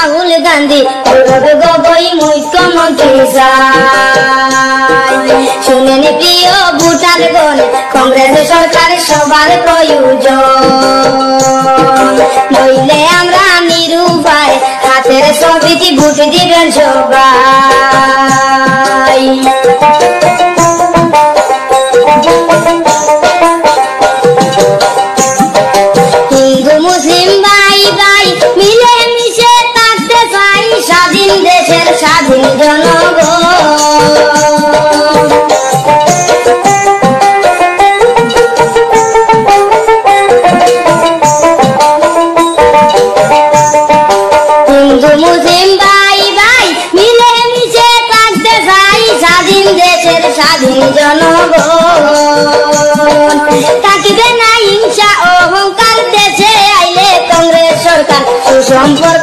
রাহুল গান্ধী গৌরব গগৈ মুখ্যমন্ত্রী চাই। শুনেনি প্রিয় ভোটারগণ, কংগ্রেস সরকার সবার প্রয়োজন, নইলে আমরা নিরুপায় হাতের ছবিটি ভোট দিবেন সবাই। হিন্দু মুসলিম ভাই ভাই মিলে মিশে থাকতে চাই, স্বাধীন দেশের স্বাধীন জনগণ। হিন্দু মুসলিম ভাই ভাই মিলে মিশে থাকতে চাই, স্বাধীন দেশের স্বাধীন জনগণ। থাকিবে না হিংসা অহংকার, দেশে আইলে কংগ্রেস সরকার সুসম্পন্ন